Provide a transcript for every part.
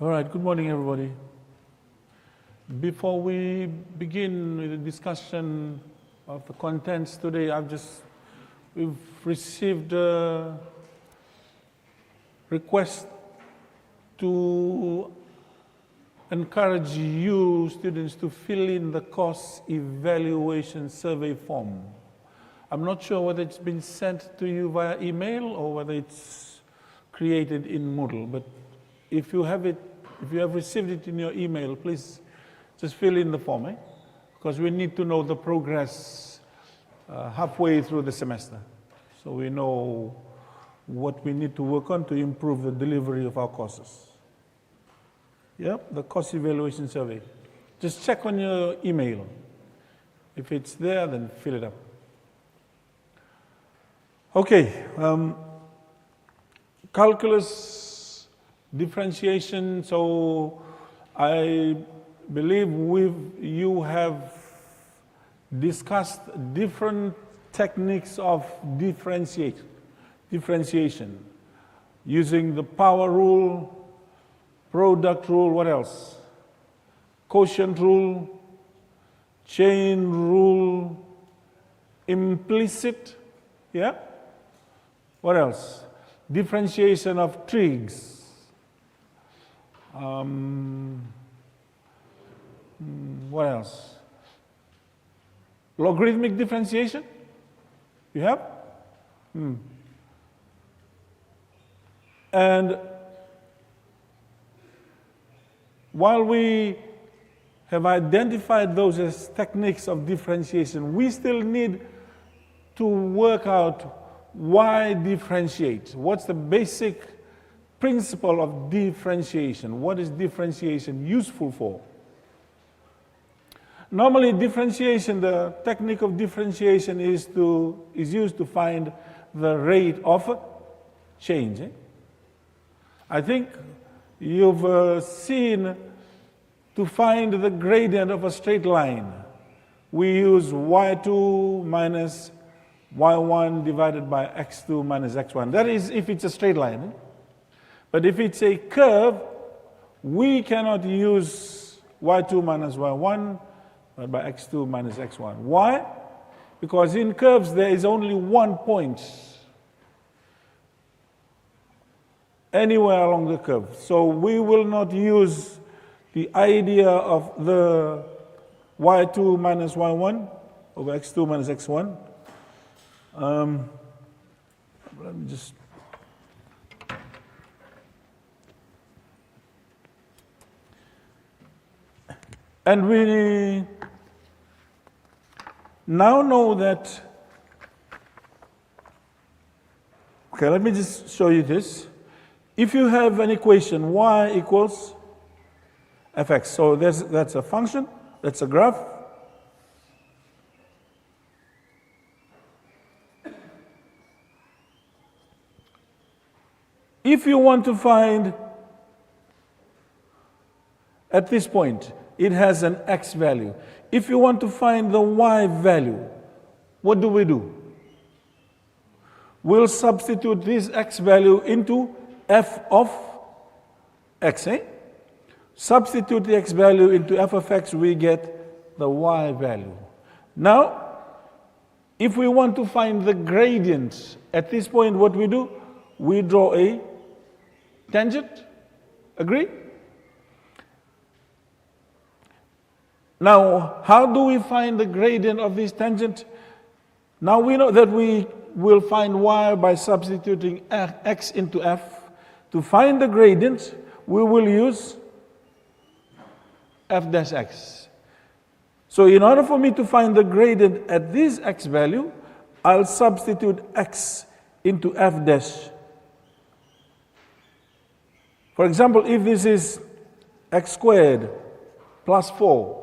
All right, good morning, everybody. Before we begin with the discussion of the contents today, we've received a request to encourage you students to fill in the course evaluation survey form. I'm not sure whether it's been sent to you via email or whether it's created in Moodle, but if you have received it in your email, please just fill in the form, because we need to know the progress halfway through the semester, so we know what we need to work on to improve the delivery of our courses. Yep, the course evaluation survey. Just check on your email. If it's there, then fill it up. Okay, calculus differentiation. So I believe you have discussed different techniques of differentiation using the power rule, product rule, what else? Quotient rule, chain rule, implicit, yeah? What else? Differentiation of trigs. What else? Logarithmic differentiation? You have? And while we have identified those as techniques of differentiation, we still need to work out why differentiate. What's the basic principle of differentiation? What is differentiation useful for? Normally, differentiation, the technique of differentiation is used to find the rate of change. I think you've seen, to find the gradient of a straight line, we use y2 minus y1 divided by x2 minus x1. That is if it's a straight line. But if it's a curve, we cannot use y2 minus y1 but by x2 minus x1. Why? Because in curves there is only one point anywhere along the curve. So we will not use the idea of the y2 minus y1 over x2 minus x1. Let me just... And we now know that, okay, let me just show you this. If you have an equation y equals fx, so that's a function, that's a graph. If you want to find, at this point, it has an x value. If you want to find the y value, what do? We'll substitute this x value into f of x. Substitute the x value into f of x, we get the y value. Now, if we want to find the gradient, at this point what we do? We draw a tangent. Agree? Now, how do we find the gradient of this tangent? Now we know that we will find y by substituting x into f. To find the gradient, we will use f dash x. So in order for me to find the gradient at this x value, I'll substitute x into f dash. For example, if this is x squared plus 4,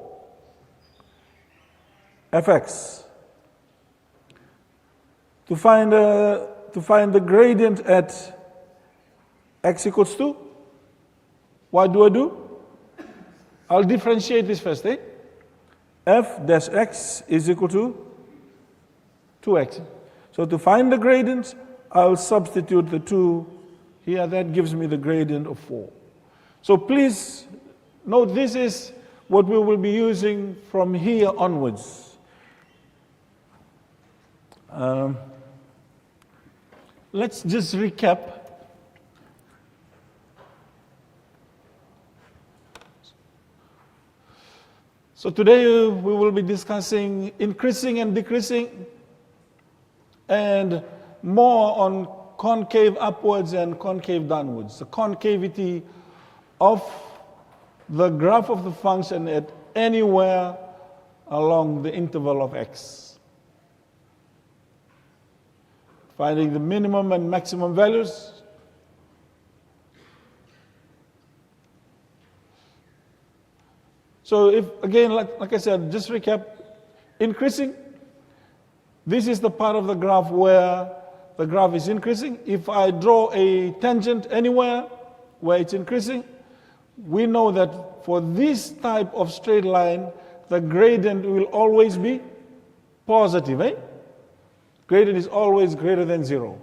fx. To find the gradient at x equals 2, what do? I'll differentiate this first. F dash x is equal to 2x. So to find the gradient, I'll substitute the 2 here. That gives me the gradient of 4. So please note, this is what we will be using from here onwards. Let's just recap. So today we will be discussing increasing and decreasing, and more on concave upwards and concave downwards. The concavity of the graph of the function at anywhere along the interval of x. Finding the minimum and maximum values. So if, again, like I said, just recap, increasing, this is the part of the graph where the graph is increasing. If I draw a tangent anywhere where it's increasing, we know that for this type of straight line, the gradient will always be positive, eh? Gradient is always greater than 0.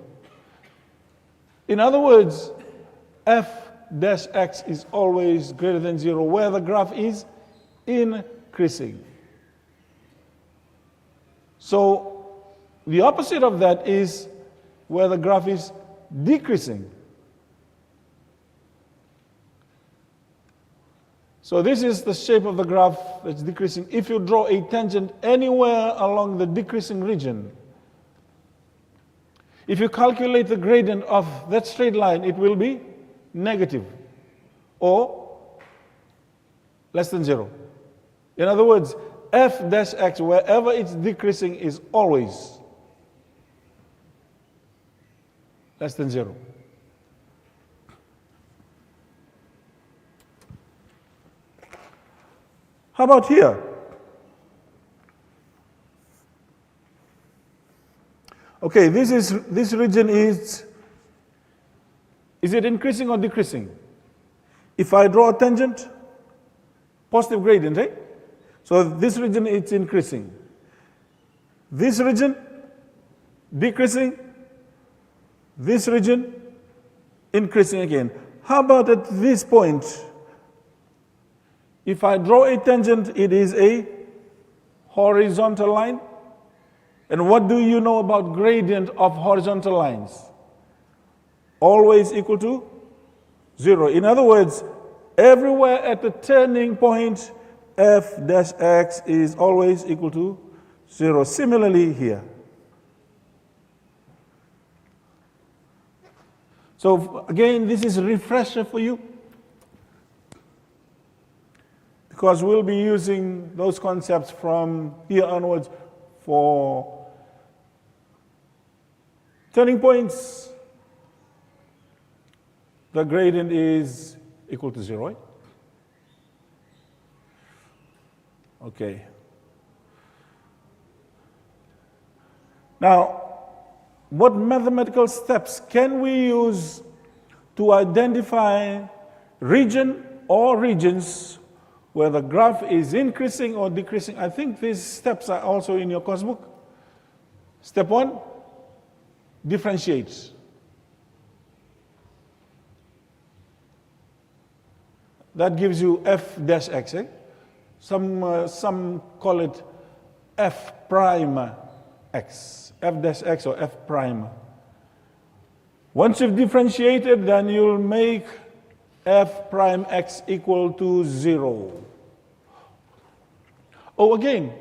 In other words, f dash x is always greater than 0, where the graph is increasing. So the opposite of that is where the graph is decreasing. So this is the shape of the graph that's decreasing. If you draw a tangent anywhere along the decreasing region, if you calculate the gradient of that straight line, it will be negative or less than 0. In other words, f dash x, wherever it's decreasing, is always less than 0. How about here? Okay, this region is it increasing or decreasing? If I draw a tangent, positive gradient, right? So this region, it's increasing. This region, decreasing. This region, increasing again. How about at this point? If I draw a tangent, it is a horizontal line. And what do you know about gradient of horizontal lines? Always equal to 0. In other words, everywhere at the turning point, f dash x is always equal to 0. Similarly here. So again, this is a refresher for you, because we'll be using those concepts from here onwards for turning points. The gradient is equal to 0, right? Okay. Now, what mathematical steps can we use to identify region or regions where the graph is increasing or decreasing? I think these steps are also in your course book. Step 1, differentiate. That gives you f dash x. Eh? Some call it f prime x, f dash x or f prime. Once you've differentiated, then you'll make f prime x equal to 0. Oh, again,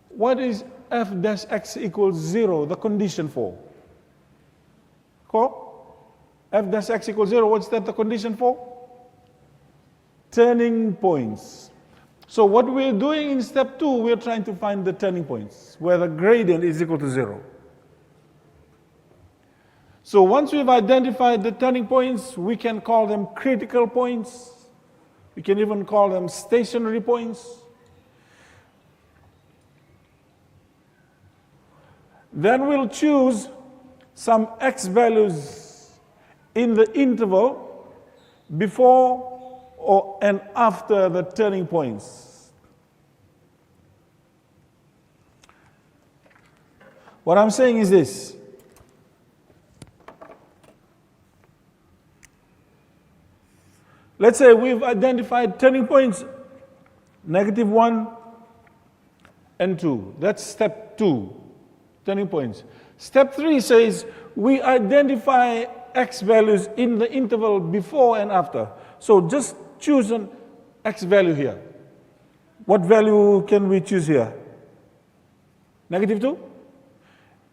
what is f dash x equals 0, the condition for? F dash x equals 0, what's that the condition for? Turning points. So what we're doing in step 2, we're trying to find the turning points, where the gradient is equal to 0. So once we've identified the turning points, we can call them critical points. We can even call them stationary points. Then we'll choose some x values in the interval before and after the turning points. What I'm saying is this. Let's say we've identified turning points, -1 and 2. That's step 2, turning points. Step 3 says we identify x values in the interval before and after. So just choose an x value here. What value can we choose here? -2?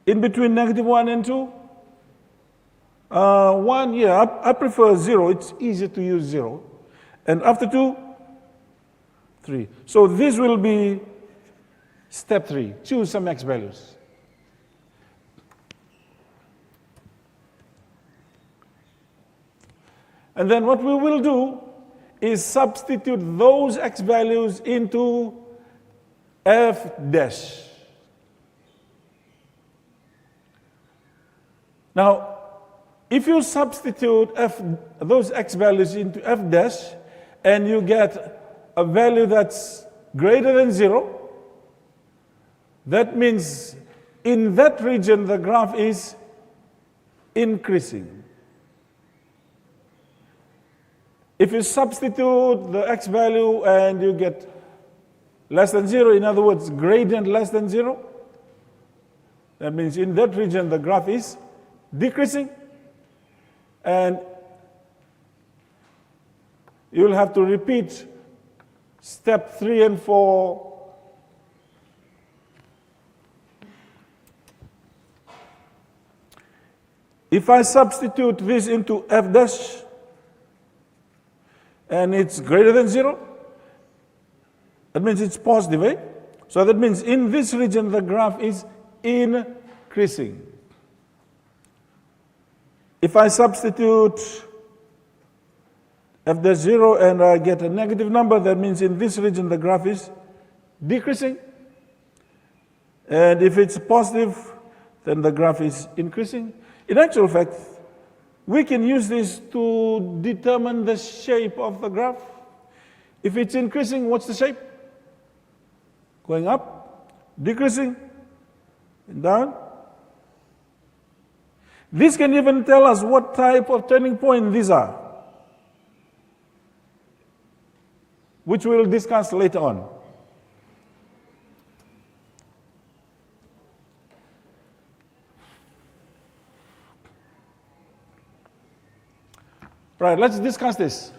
In between -1 and 2? 1, yeah, I prefer 0. It's easier to use 0. And after 2? 3. So this will be step 3. Choose some x values. And then what we will do is substitute those x values into f dash. Now, if you substitute those x values into f dash, and you get a value that's greater than 0, that means in that region the graph is increasing. If you substitute the x value and you get less than 0, in other words, gradient less than 0, that means in that region the graph is decreasing. And you'll have to repeat step 3 and 4 if I substitute this into f dash and it's greater than 0, that means it's positive, eh? So that means in this region the graph is increasing. If I substitute f dash 0 and I get a negative number, that means in this region the graph is decreasing. And if it's positive, then the graph is increasing. In actual fact, we can use this to determine the shape of the graph. If it's increasing, what's the shape? Going up, decreasing, and down. This can even tell us what type of turning point these are, which we'll discuss later on. Right, let's discuss this.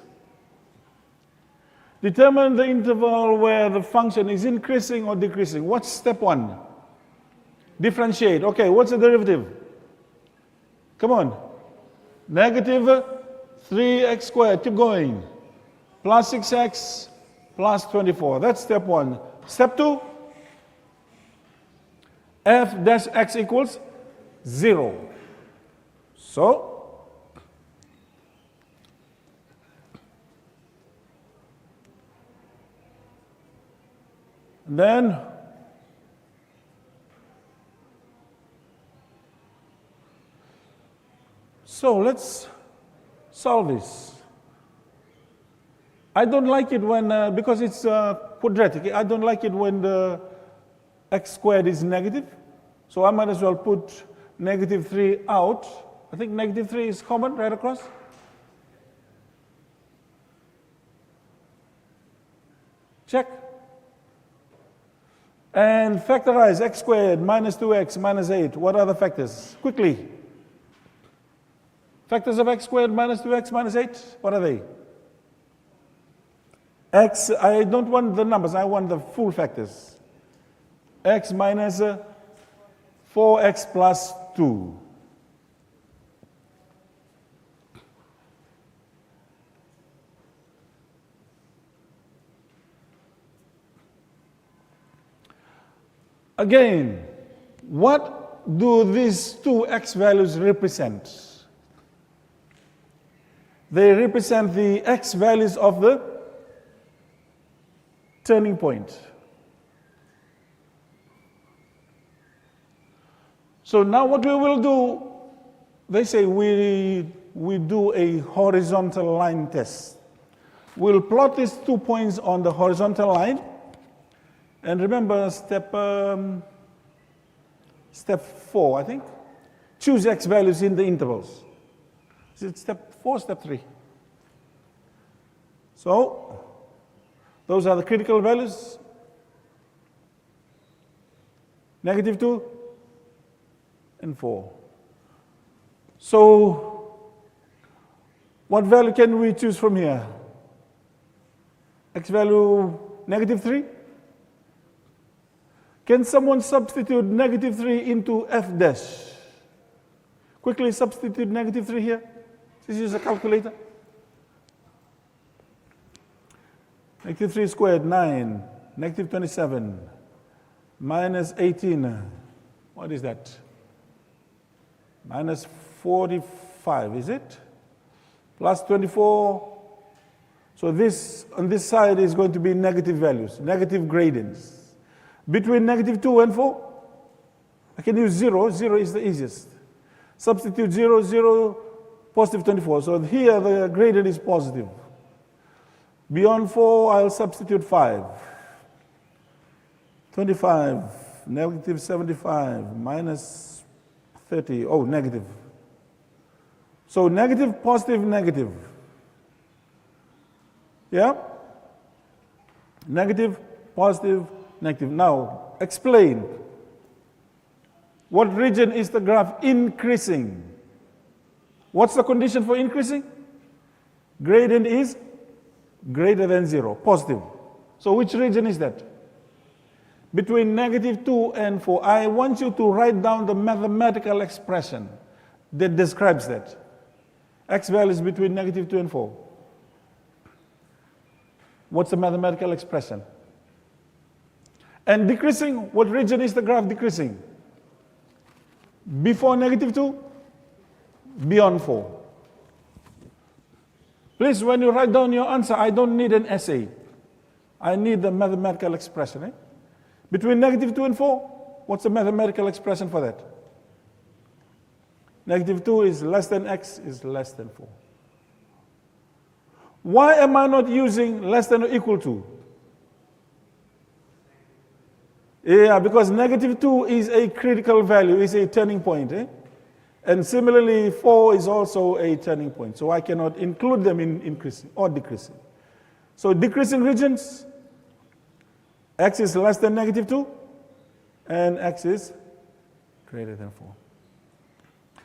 Determine the interval where the function is increasing or decreasing. What's step 1? Differentiate. Okay, what's the derivative? Come on. Negative 3x squared. Keep going. Plus 6x plus 24. That's step 1. Step 2. F dash x equals 0. So, then let's solve this. I don't like it when, because it's quadratic, I don't like it when the x squared is negative. So I might as well put -3 out. I think -3 is common right across. Check. And factorize x squared minus 2x minus 8. What are the factors? Quickly. Factors of x squared minus 2x minus 8, what are they? X, I don't want the numbers, I want the full factors. X minus 4x plus 2. Again, what do these two x values represent? They represent the x values of the turning point. So now what we will do, they say we do a horizontal line test. We'll plot these 2 points on the horizontal line. And remember step 4, I think. Choose x values in the intervals. Is it step 4 or step 3? So, those are the critical values. -2 and 4. So, what value can we choose from here? X value -3? Can someone substitute -3 into f dash? Quickly substitute -3 here. Just use a calculator. -3 squared, 9. -27. Minus 18. What is that? Minus 45, is it? Plus 24. So this, on this side, is going to be negative values, negative gradients. Between -2 and 4, I can use 0. 0 is the easiest. Substitute 0, 0, positive 24. So here the gradient is positive. Beyond 4, I'll substitute 5. 25, -75, minus 30, oh, negative. So negative, positive, negative. Yeah? Negative, positive, negative. Now, explain. What region is the graph increasing? What's the condition for increasing? Gradient is greater than 0, positive. So which region is that? Between -2 and 4. I want you to write down the mathematical expression that describes that. X values between -2 and 4. What's the mathematical expression? And decreasing, what region is the graph decreasing? Before -2, beyond 4. Please, when you write down your answer, I don't need an essay. I need the mathematical expression. Eh? Between -2 and 4, what's the mathematical expression for that? -2 is less than x is less than 4. Why am I not using less than or equal to? Yeah, because -2 is a critical value, is a turning point. Eh? And similarly, 4 is also a turning point. So I cannot include them in increasing or decreasing. So decreasing regions, x is less than -2, and x is greater than 4.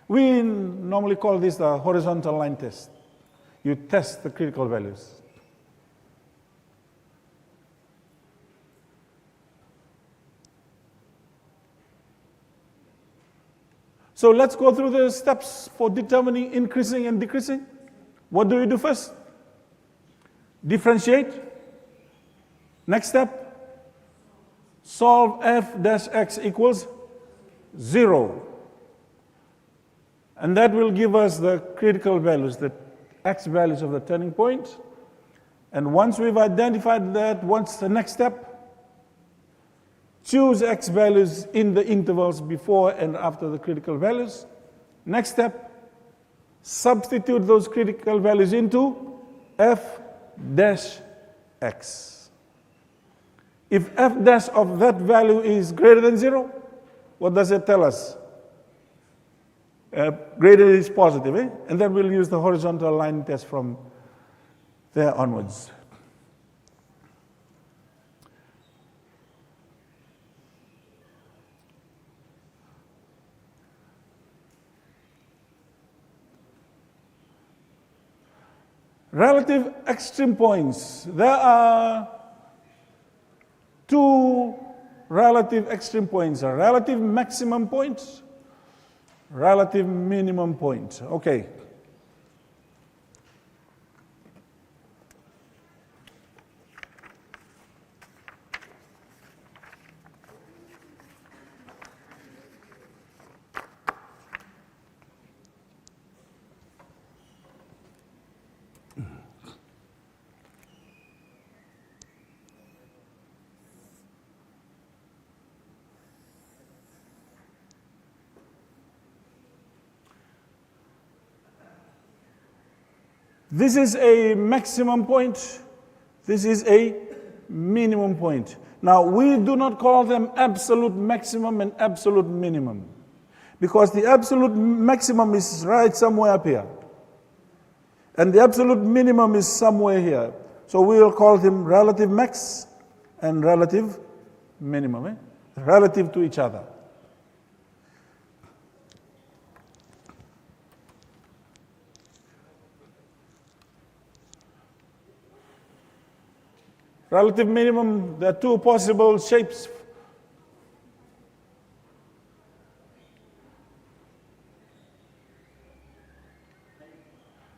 We normally call this the horizontal line test. You test the critical values. So let's go through the steps for determining increasing and decreasing. What do we do first? Differentiate. Next step, solve f dash x equals 0. And that will give us the critical values, the x values of the turning point. And once we've identified that, what's the next step? Choose x values in the intervals before and after the critical values. Next step, substitute those critical values into f dash x. If f dash of that value is greater than 0, what does it tell us? Greater is positive, eh? And then we'll use the horizontal line test from there onwards. Relative extreme points. There are two relative extreme points, a relative maximum point, relative minimum point. Okay. This is a maximum point. This is a minimum point. Now, we do not call them absolute maximum and absolute minimum, because the absolute maximum is right somewhere up here, and the absolute minimum is somewhere here. So we will call them relative max and relative minimum, relative to each other. Relative minimum, there are two possible shapes.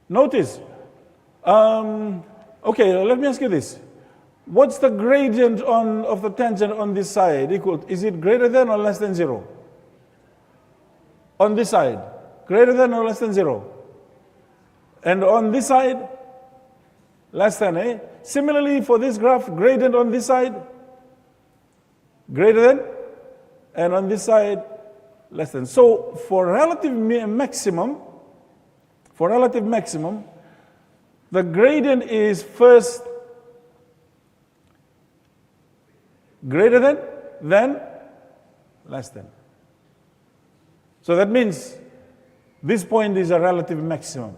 Notice, okay, let me ask you this. What's the gradient of the tangent on this side equal? Is it greater than or less than 0? On this side, greater than or less than 0? And on this side, less than, eh? Similarly, for this graph, gradient on this side, greater than, and on this side, less than. So for relative maximum, the gradient is first greater than, then less than. So that means this point is a relative maximum.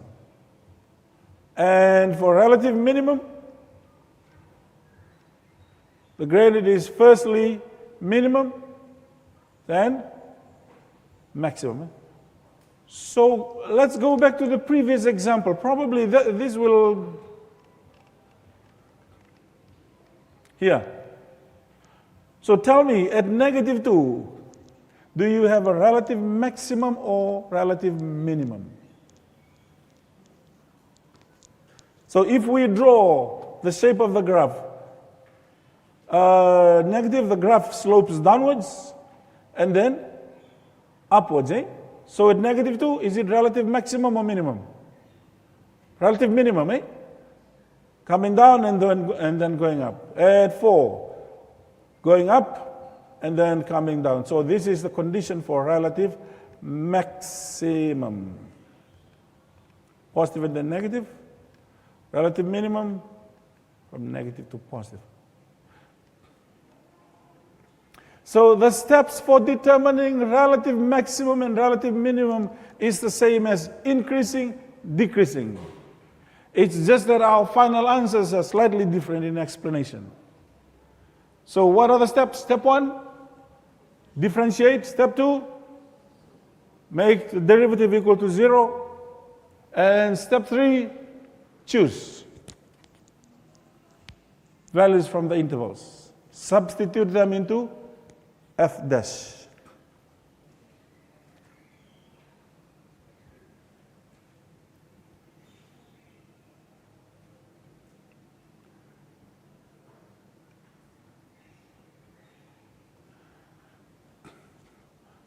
And for relative minimum, the gradient is firstly minimum, then maximum. So let's go back to the previous example. Probably this will, here. So tell me, at -2, do you have a relative maximum or relative minimum? So if we draw the shape of the graph, negative, the graph slopes downwards and then upwards, eh? So at -2, is it relative maximum or minimum? Relative minimum, eh? Coming down and then going up. At 4, going up and then coming down. So this is the condition for relative maximum. Positive and then negative. Relative minimum from negative to positive. So the steps for determining relative maximum and relative minimum is the same as increasing, decreasing. It's just that our final answers are slightly different in explanation. So what are the steps? Step 1, differentiate. Step 2, make the derivative equal to 0. And step 3, choose values from the intervals. Substitute them into f dash.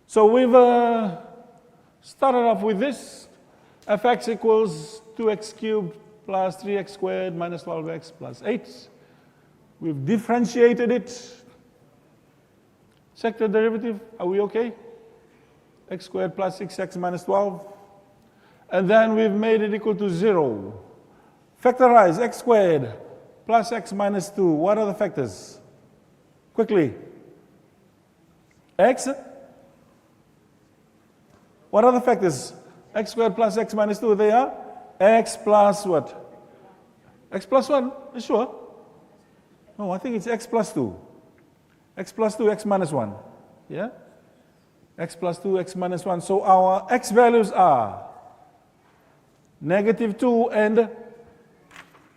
So we've started off with this. Fx equals 2x cubed plus 3x squared minus 12x plus 8. We've differentiated it. Check the derivative, are we okay? X squared plus 6x minus 12. And then we've made it equal to 0. Factorize x squared plus x minus 2. What are the factors? Quickly. X. What are the factors? X squared plus x minus 2, they are x plus what? X plus 1, are you sure? No, I think it's x plus 2. X plus 2, x minus 1. Yeah? X plus 2, x minus 1. So our x values are -2 and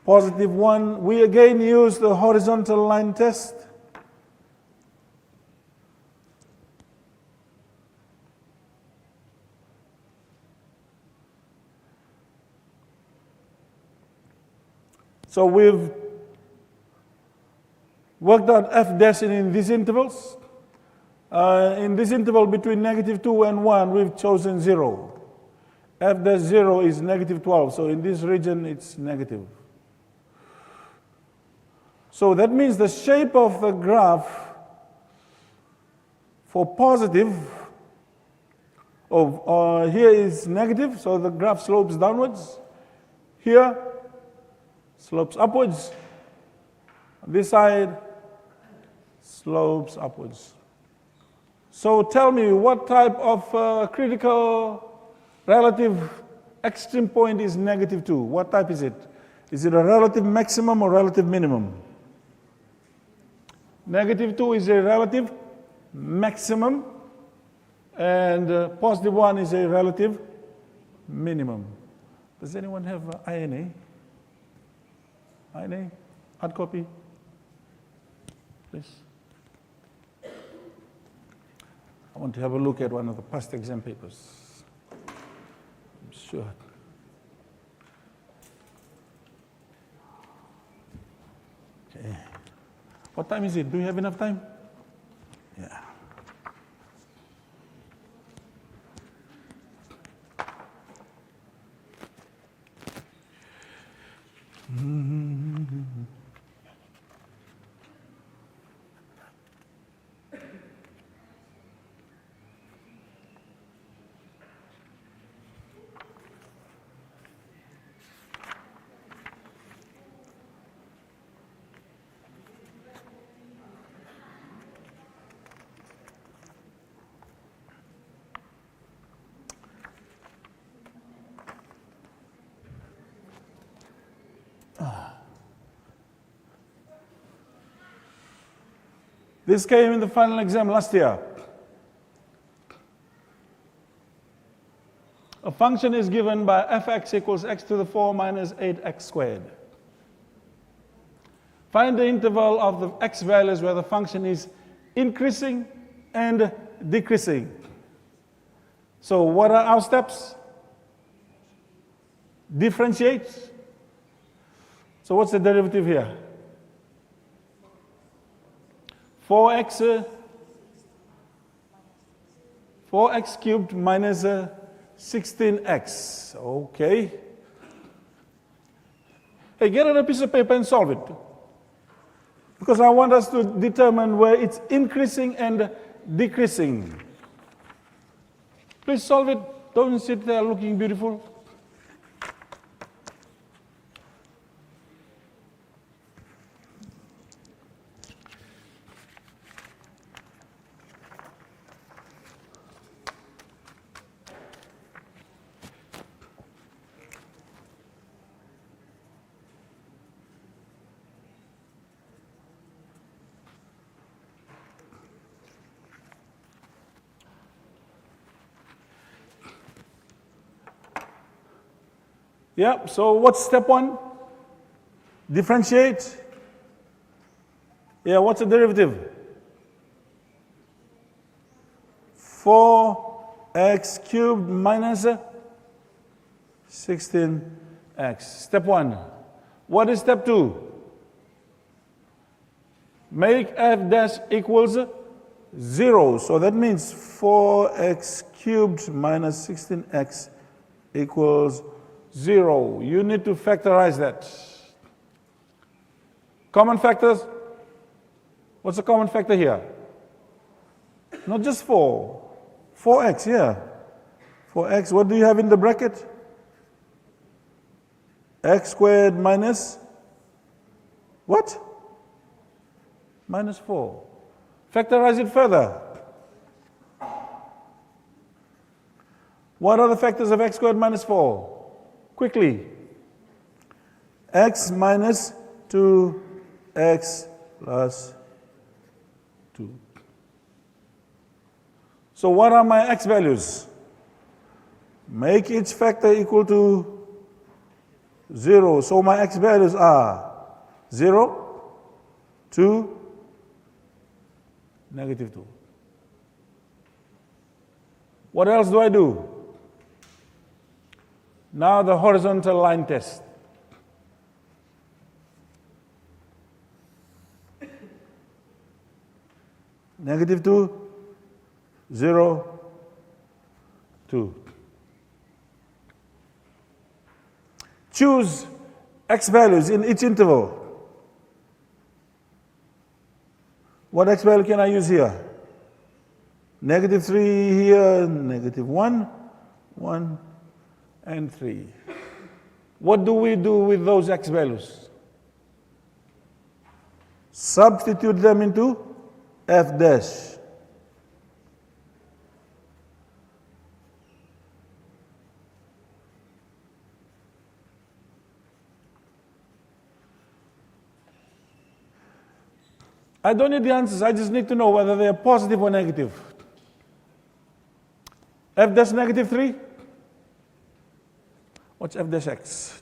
+1. We again use the horizontal line test. So we've worked out f dash in these intervals. In this interval between -2 and 1, we've chosen 0. F dash 0 is -12, so in this region it's negative. So that means the shape of the graph for positive, here is negative, so the graph slopes downwards. Here, slopes upwards. This side slopes upwards. So tell me, what type of critical relative extreme point is -2? What type is it? Is it a relative maximum or relative minimum? -2 is a relative maximum, and positive 1 is a relative minimum. Does anyone have INA? INA? Hard copy? Please. I want to have a look at one of the past exam papers. I'm sure. Okay. What time is it? Do you have enough time? Yeah. This came in the final exam last year. A function is given by fx equals x to the 4 minus 8x squared. Find the interval of the x values where the function is increasing and decreasing. So what are our steps? Differentiate. So what's the derivative here? 4x cubed minus 16x. Okay. Hey, get on a piece of paper and solve it. Because I want us to determine where it's increasing and decreasing. Please solve it. Don't sit there looking beautiful. Yeah, so what's step 1? Differentiate. Yeah, what's the derivative? 4x cubed minus 16x. Step 1. What is step 2? Make f dash equals 0. So that means 4x cubed minus 16x equals 0. You need to factorize that. Common factors? What's the common factor here? Not just 4. 4x, yeah. 4x, what do you have in the bracket? X squared minus what? Minus 4. Factorize it further. What are the factors of x squared minus 4? Quickly. X minus 2x plus 2. So what are my x values? Make each factor equal to 0. So my x values are 0, 2, -2. What else do I do? Now the horizontal line test. -2, 0, 2. Choose x values in each interval. What x value can I use here? -3 here, -1, 1, and 3. What do we do with those x values? Substitute them into f dash. I don't need the answers, I just need to know whether they are positive or negative. F dash negative 3? What's F dash x?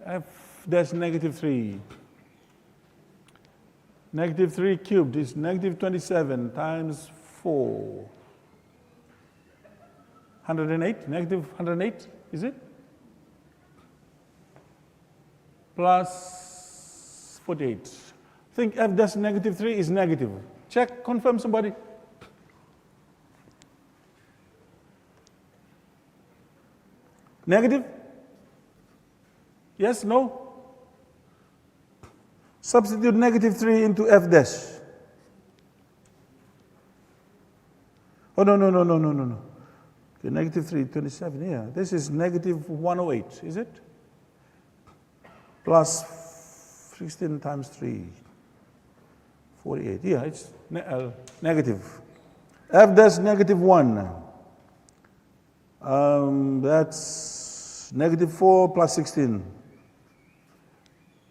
F dash negative 3. Negative 3 cubed is negative 27 times 4. 108, negative 108, is it? Plus 48. I think F dash negative 3 is negative. Check, confirm somebody. Negative? Yes, no? Substitute negative 3 into F dash. Oh, no. Okay, negative 3, 27, yeah. This is negative 108, is it? Plus 16 times 3, 48. Yeah, it's negative. F dash negative 1. That's negative 4 plus 16.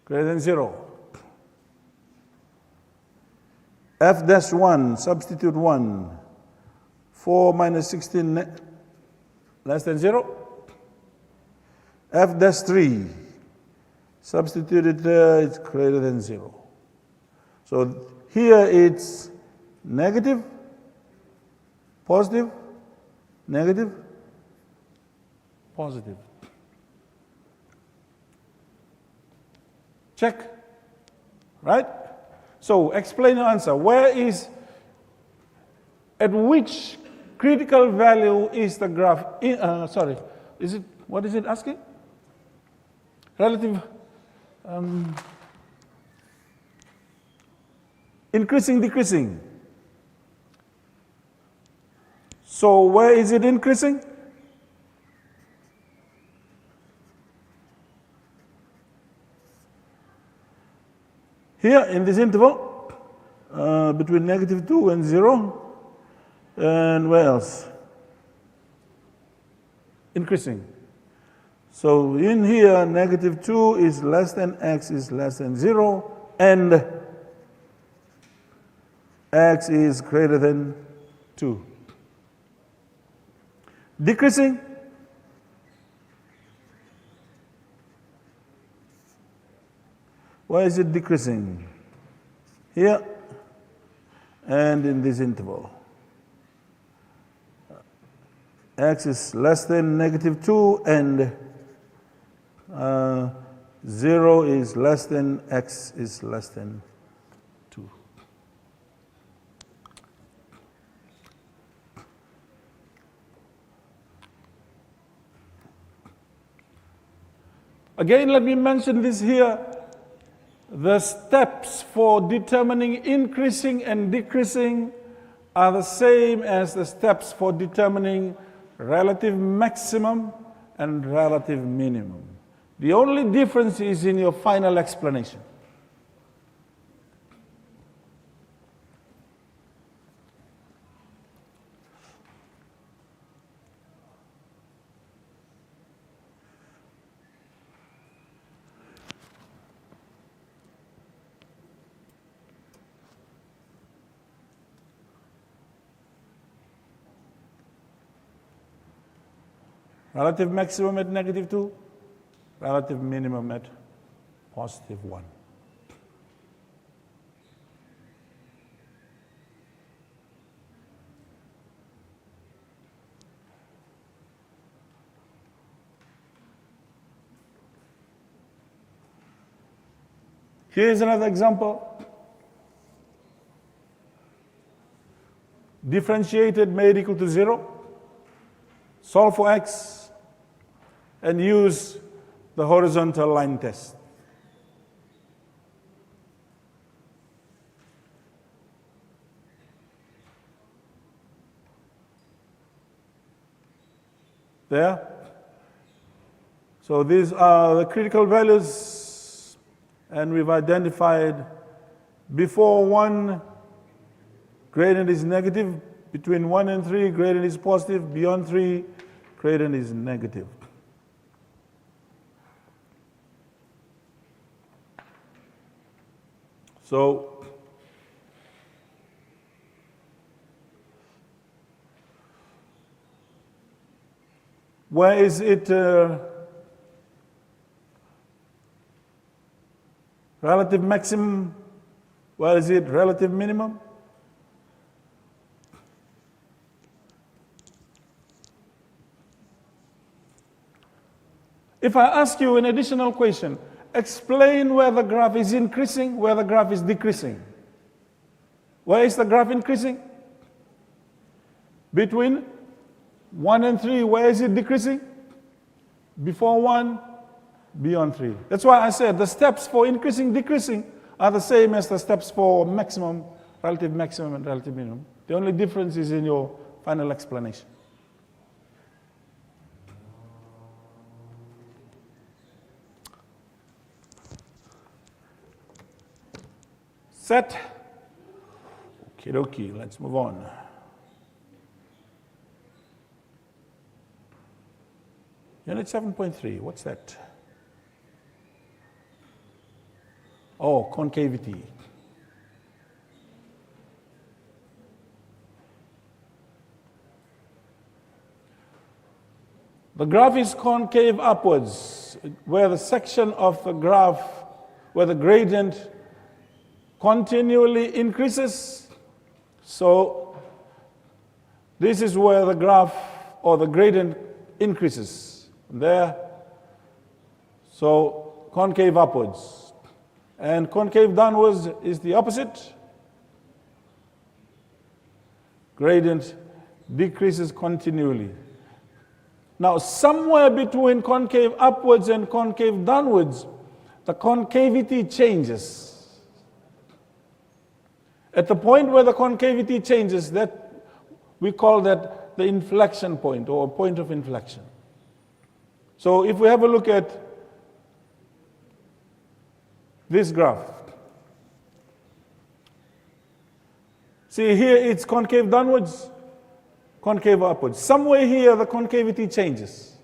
Greater than 0. F dash 1, substitute 1. 4 minus 16 less than 0. F dash 3, substitute it there, it's greater than 0. So here it's negative, positive, negative, positive. Check, right? So explain your answer. At which critical value is the graph, what is it asking? Relative, increasing, decreasing. So where is it increasing? Here in this interval, between negative 2 and 0, and where else? Increasing. So in here, negative 2 is less than x is less than 0, and x is greater than 2. Decreasing. Why is it decreasing? Here and in this interval. X is less than negative 2 and 0 is less than x is less than 2. Again, let me mention this here. The steps for determining increasing and decreasing are the same as the steps for determining relative maximum and relative minimum. The only difference is in your final explanation. Relative maximum at negative 2, relative minimum at positive 1. Here is another example. Differentiated made equal to 0. Solve for x and use the horizontal line test. There. So these are the critical values, and we've identified before 1, gradient is negative, between 1 and 3, gradient is positive, beyond 3, gradient is negative. So where is it relative maximum? Where is it relative minimum? If I ask you an additional question, explain where the graph is increasing, where the graph is decreasing. Where is the graph increasing? Between 1 and 3, where is it decreasing? Before 1, beyond 3. That's why I said the steps for increasing, decreasing are the same as the steps for maximum, relative maximum, and relative minimum. The only difference is in your final explanation. Set. Okie dokie, let's move on. Unit 7.3, what's that? Oh, concavity. The graph is concave upwards, where the section of the graph, where the gradient continually increases. So this is where the graph or the gradient increases. There. So concave upwards. And concave downwards is the opposite. Gradient decreases continually. Now, somewhere between concave upwards and concave downwards, the concavity changes. At the point where the concavity changes, that we call that the inflection point or point of inflection. So if we have a look at this graph, see here it's concave downwards, concave upwards. Somewhere here the concavity changes.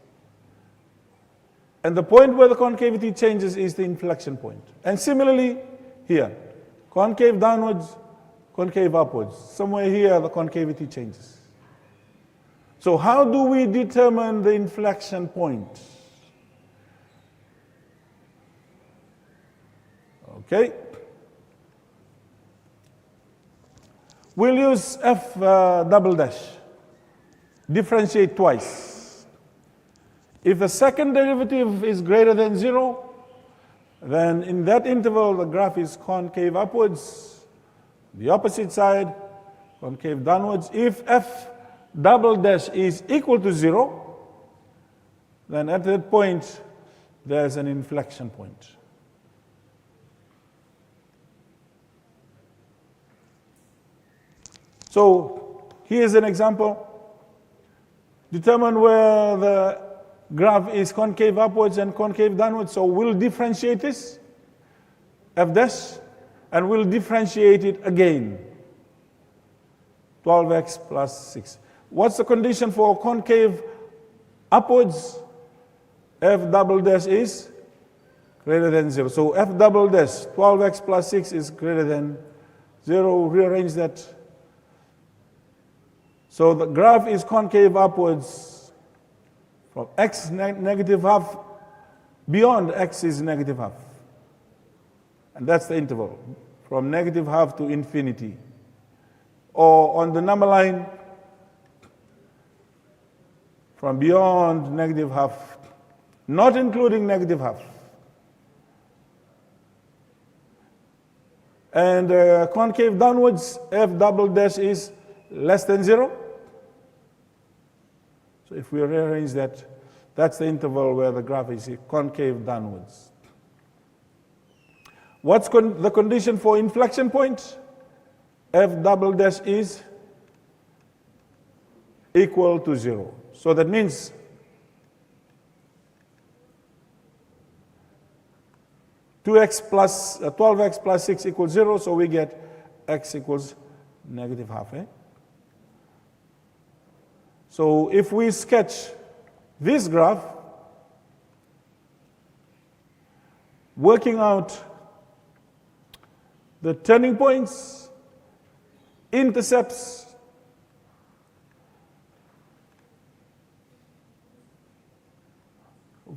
And the point where the concavity changes is the inflection point. And similarly here, concave downwards, concave upwards. Somewhere here the concavity changes. So how do we determine the inflection point? Okay. We'll use F double dash. Differentiate twice. If the second derivative is greater than 0, then in that interval the graph is concave upwards. The opposite side, concave downwards. If F double dash is equal to 0, then at that point there's an inflection point. So here's an example. Determine where the graph is concave upwards and concave downwards. So we'll differentiate this, F dash, and we'll differentiate it again. 12x plus 6. What's the condition for concave upwards? F double dash is greater than 0. So F double dash, 12x plus 6 is greater than 0. Rearrange that. So the graph is concave upwards from x negative half, beyond x is negative half. And that's the interval, from negative half to infinity. Or on the number line, from beyond negative half, not including negative half. And concave downwards, F double dash is less than 0. So if we rearrange that, that's the interval where the graph is concave downwards. What's the condition for inflection point? F double dash is equal to 0. So that means (2x plus 12x plus 6 equals 0, so we get x equals negative half. So if we sketch this graph, working out the turning points, intercepts,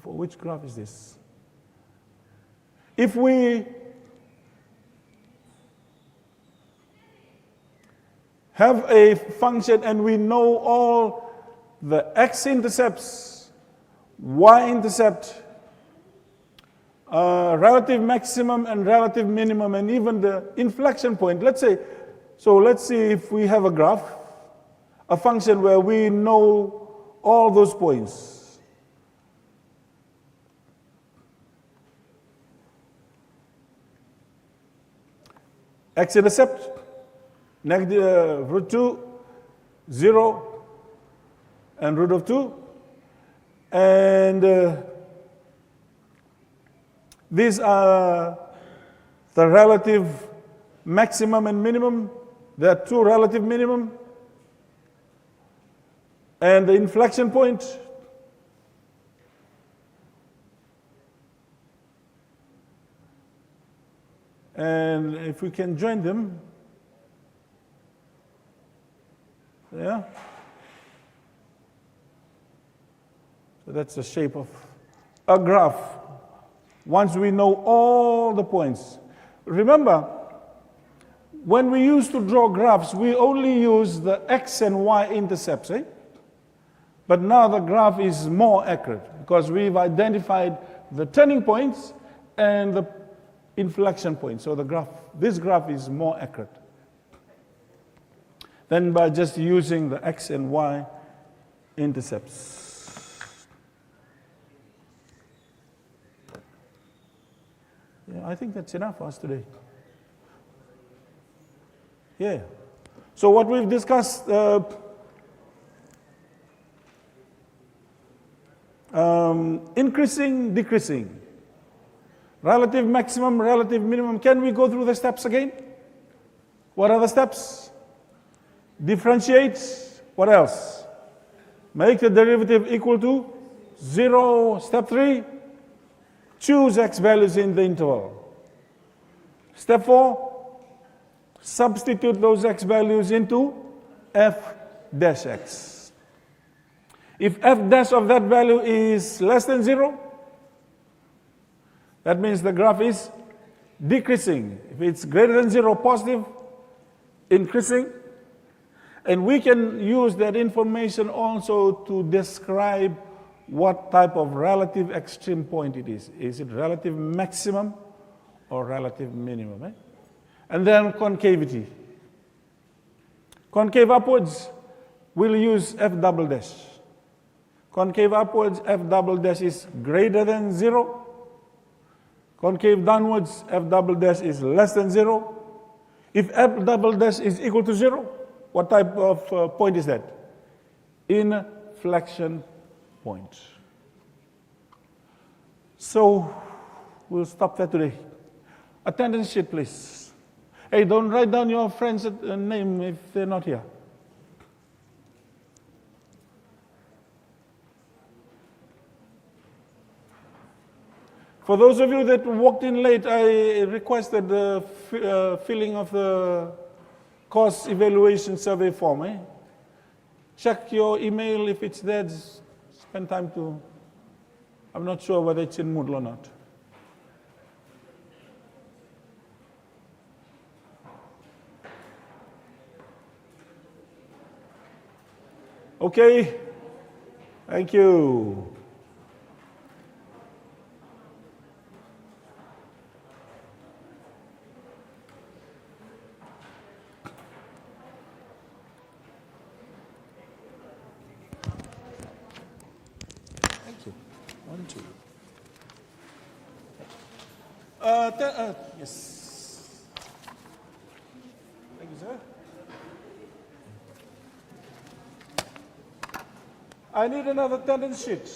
for which graph is this? If we have a function and we know all the x-intercepts, y-intercept, relative maximum and relative minimum, and even the inflection point. Let's see if we have a graph, a function where we know all those points. X-intercept, negative root 2, 0, and root of 2. And these are the relative maximum and minimum. There are two relative minimum. And the inflection point. And if we can join them, yeah. So that's the shape of a graph. Once we know all the points. Remember, when we used to draw graphs, we only use the x and y intercepts, eh? But now the graph is more accurate because we've identified the turning points and the inflection points. So this graph is more accurate than by just using the x and y intercepts. Yeah, I think that's enough for us today. Yeah. So what we've discussed, increasing, decreasing, relative maximum, relative minimum. Can we go through the steps again? What are the steps? Differentiate. What else? Make the derivative equal to 0. Step 3, choose x values in the interval. Step 4, substitute those x values into f dash x. If f dash of that value is less than 0, that means the graph is decreasing. If it's greater than 0, positive, increasing. And we can use that information also to describe what type of relative extreme point it is. Is it relative maximum or relative minimum? Eh? And then concavity. Concave upwards, we'll use f double dash. Concave upwards, f double dash is greater than 0. Concave downwards, f double dash is less than 0. If f double dash is equal to 0, what type of point is that? Inflection point. So we'll stop there today. Attendance sheet, please. Hey, don't write down your friend's name if they're not here. For those of you that walked in late, I requested the filling of the course evaluation survey form. Eh? Check your email if it's there. Just spend time to. I'm not sure whether it's in Moodle or not. Okay. Thank you. Yes. Thank you, sir. I need another attendance sheet.